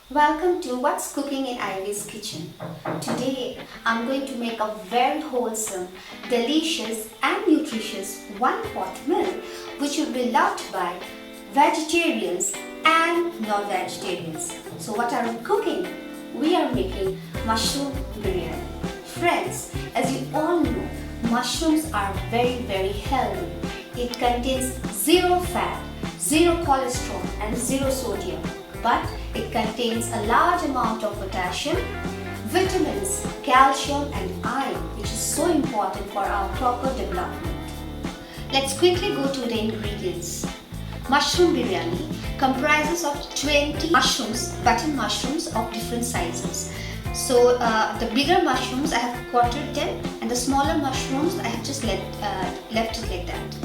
Welcome to What's Cooking in Ivee's Kitchen. Today I'm going to make a very wholesome, delicious and nutritious one-pot meal which will be loved by vegetarians and non-vegetarians. So what are we cooking? We are making mushroom biryani. Friends, as you all know, mushrooms are very healthy. It contains zero fat, zero cholesterol and zero sodium. But it contains a large amount of potassium, vitamins, calcium and iron, which is so important for our proper development. Let's quickly go to the ingredients. Mushroom biryani comprises of 20 mushrooms, button mushrooms of different sizes. So the bigger mushrooms I have quartered them, and the smaller mushrooms I have just left it like that.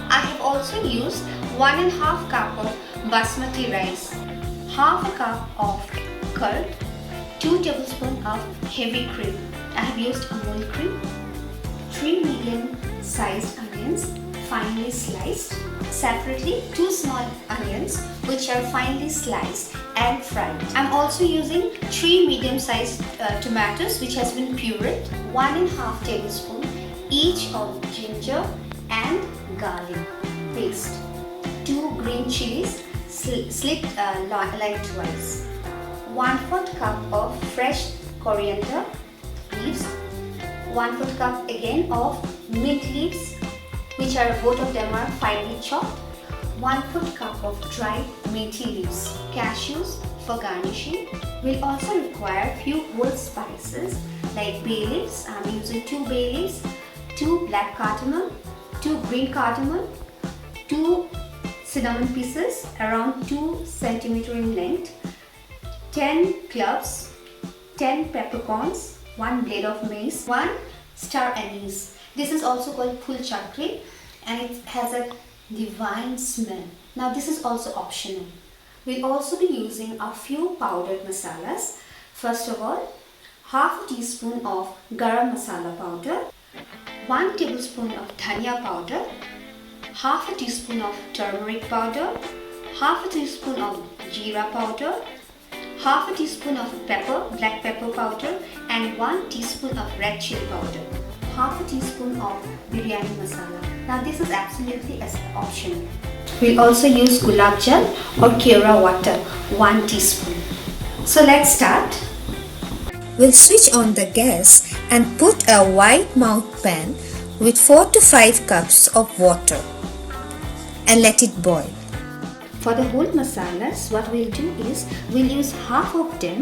I have also used 1.5 cup of Basmati rice, half a cup of curd, 2 tablespoons of heavy cream. I have used Amul cream, 3 medium-sized onions, finely sliced. Separately, 2 small onions which are finely sliced and fried. I'm also using 3 medium-sized tomatoes which has been pureed, 1.5 tablespoons each of ginger and garlic paste, 2 green chillies slit lengthwise, 1/4 cup of fresh coriander leaves, 1/4 cup again of mint leaves, which are both of them are finely chopped, 1/4 cup of dried methi leaves, cashews for garnishing. We'll also require few whole spices like bay leaves. I'm using 2 bay leaves, 2 black cardamom, 2 green cardamom, 2 cinnamon pieces around 2 cm in length, 10 cloves, 10 peppercorns, 1 blade of mace, 1 star anise. This is also called phul chakri and it has a divine smell. Now this is also optional. We'll also be using a few powdered masalas. First of all, half a teaspoon of garam masala powder, 1 tablespoon of dhania powder, half a teaspoon of turmeric powder, half a teaspoon of jeera powder, half a teaspoon of black pepper powder and 1 teaspoon of red chilli powder, half a teaspoon of biryani masala. Now this is absolutely optional. We'll also use gulab jal or kera water, 1 teaspoon. So let's start. We'll switch on the gas and put a wide mouth pan with 4 to 5 cups of water and let it boil. For the whole masalas, what we'll do is we'll use half of them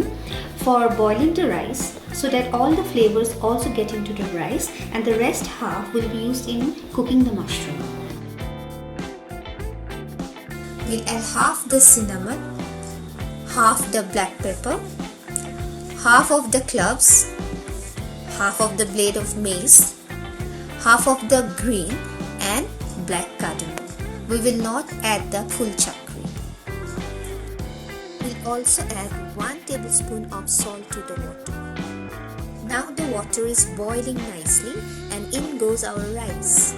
for boiling the rice so that all the flavors also get into the rice, and the rest half will be used in cooking the mushroom. We'll add half the cinnamon, half the black pepper, half of the cloves, half of the blade of mace, half of the green and black cardamom. We will not add the phul chakri. We'll also add 1 tablespoon of salt to the water. Now the water is boiling nicely and in goes our rice.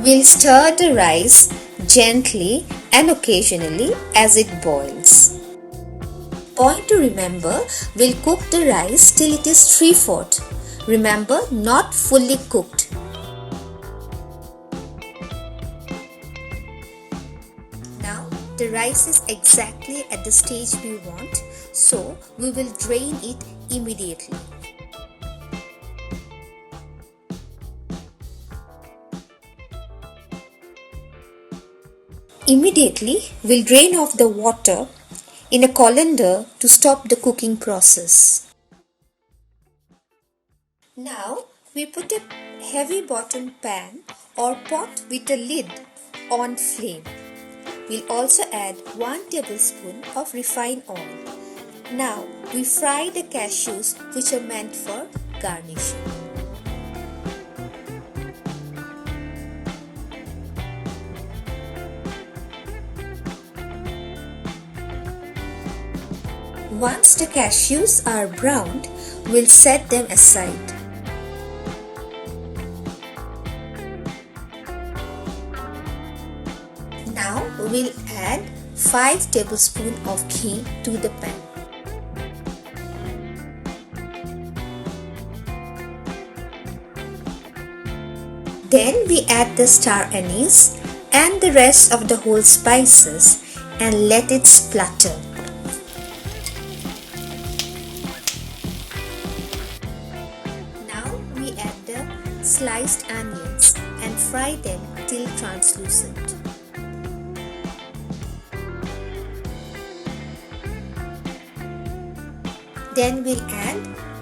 We'll stir the rice gently and occasionally as it boils. Point to remember, we'll cook the rice till it is 3/4. Remember, not fully cooked. Now the rice is exactly at the stage we want, so we will drain it immediately. Immediately, we'll drain off the water in a colander to stop the cooking process. Now, we put a heavy bottom pan or pot with a lid on flame. We'll also add 1 tablespoon of refined oil. Now, we fry the cashews which are meant for garnishing. Once the cashews are browned, we'll set them aside. Now we'll add 5 tablespoons of ghee to the pan. Then we add the star anise and the rest of the whole spices and let it splutter. Now we add the sliced onions and fry them till translucent. Then we'll add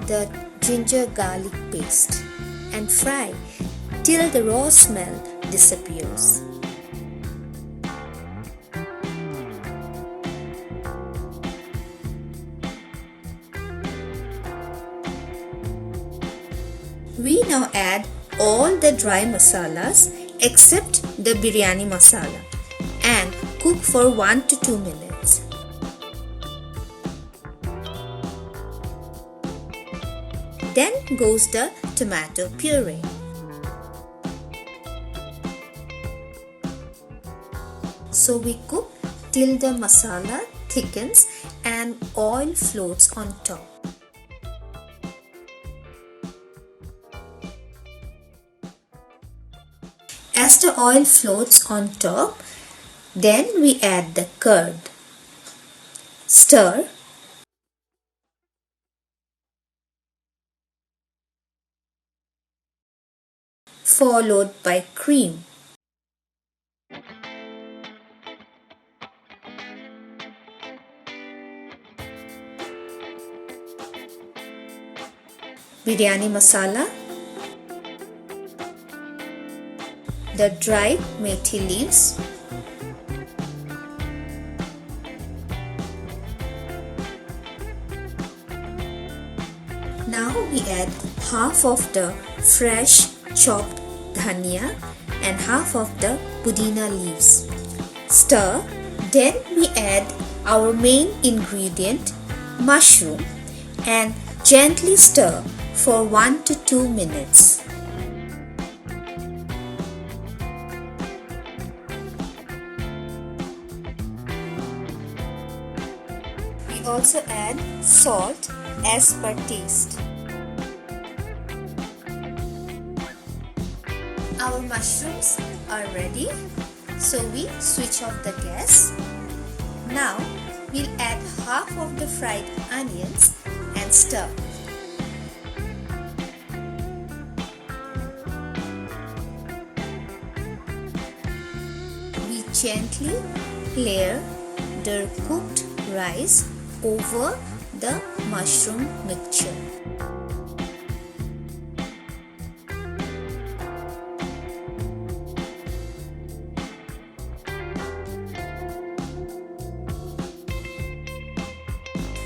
the ginger garlic paste and fry till the raw smell disappears. We now add all the dry masalas except the biryani masala and cook for 1 to 2 minutes. Then goes the tomato puree. So we cook till the masala thickens and oil floats on top. As the oil floats on top, then we add the curd. Stir. Followed by cream. Biryani masala, the dried methi leaves, now we add half of the fresh chopped dhania and half of the pudina leaves. Stir. Then we add our main ingredient, mushroom, and gently stir for 1 to 2 minutes. We also add salt as per taste. Our mushrooms are ready, so we switch off the gas. Now we'll add half of the fried onions and stir. We gently layer the cooked rice over the mushroom mixture.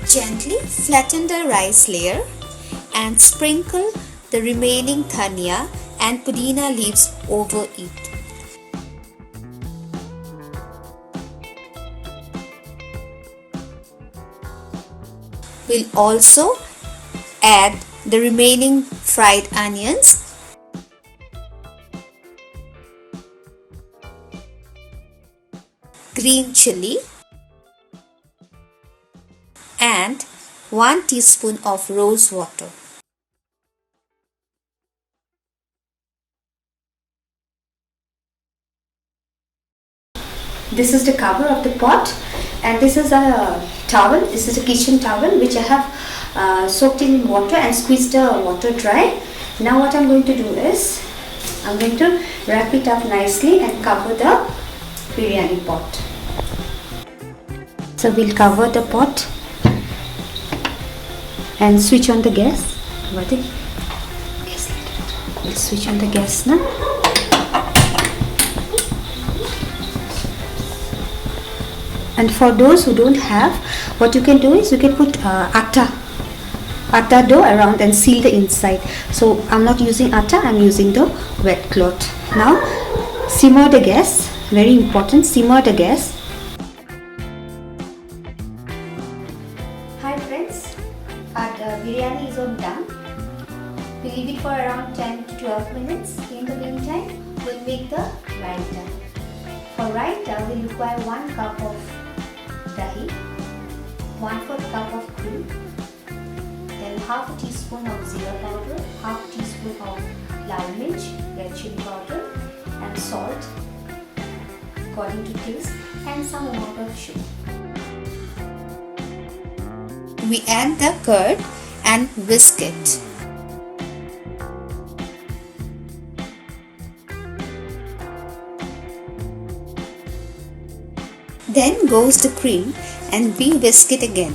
Gently flatten the rice layer and sprinkle the remaining dhania and pudina leaves over it. We'll also add the remaining fried onions, green chilli, and 1 teaspoon of rose water. This is the cover of the pot, and this is a towel. This is a kitchen towel which I have soaked in water and squeezed the water dry. Now what I'm going to do is I'm going to wrap it up nicely and cover the biryani pot. So we'll cover the pot and switch on the gas. We'll switch on the gas now. And for those who don't have, what you can do is you can put atta dough around and seal the inside. So I'm not using atta, I'm using the wet cloth. Now simmer the gas, very important, simmer the gas. Hi friends, our biryani is on done. We leave it for around 10 to 12 minutes. In the meantime, we'll make the raita. For raita, we require 1 cup of dahi, 1/4 cup of cream, then half a teaspoon of jeera powder, half a teaspoon of lal mirch, red chilli powder, and salt according to taste, and some amount of sugar. We add the curd and whisk it. Then goes the cream and we whisk it again.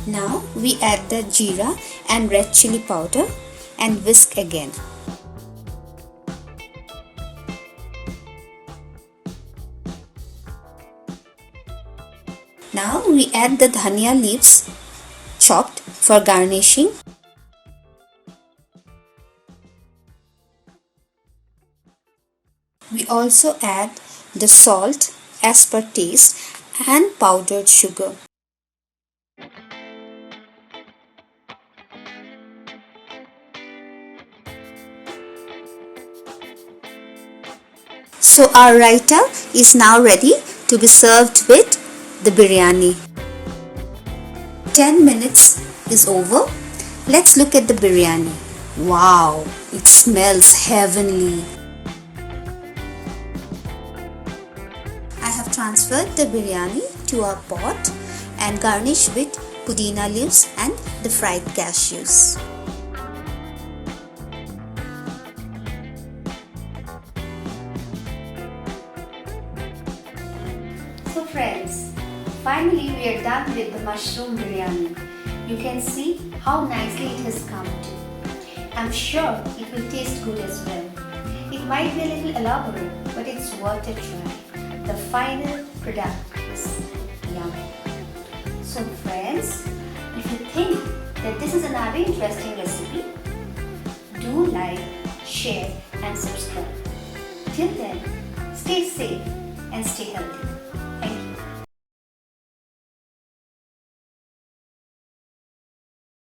Now we add the jeera and red chilli powder and whisk again. Now we add the dhania leaves chopped for garnishing. We also add the salt as per taste and powdered sugar. So our raita is now ready to be served with the biryani. 10 minutes is over. Let's look at the biryani. Wow, it smells heavenly. I have transferred the biryani to a pot and garnished with pudina leaves and the fried cashews. So friends, finally we are done with the mushroom biryani. You can see how nicely it has come to. I'm sure it will taste good as well. It might be a little elaborate, but it's worth a try. The final product is yummy. So friends, if you think that this is another interesting recipe, do like, share and subscribe. Till then, stay safe and stay healthy.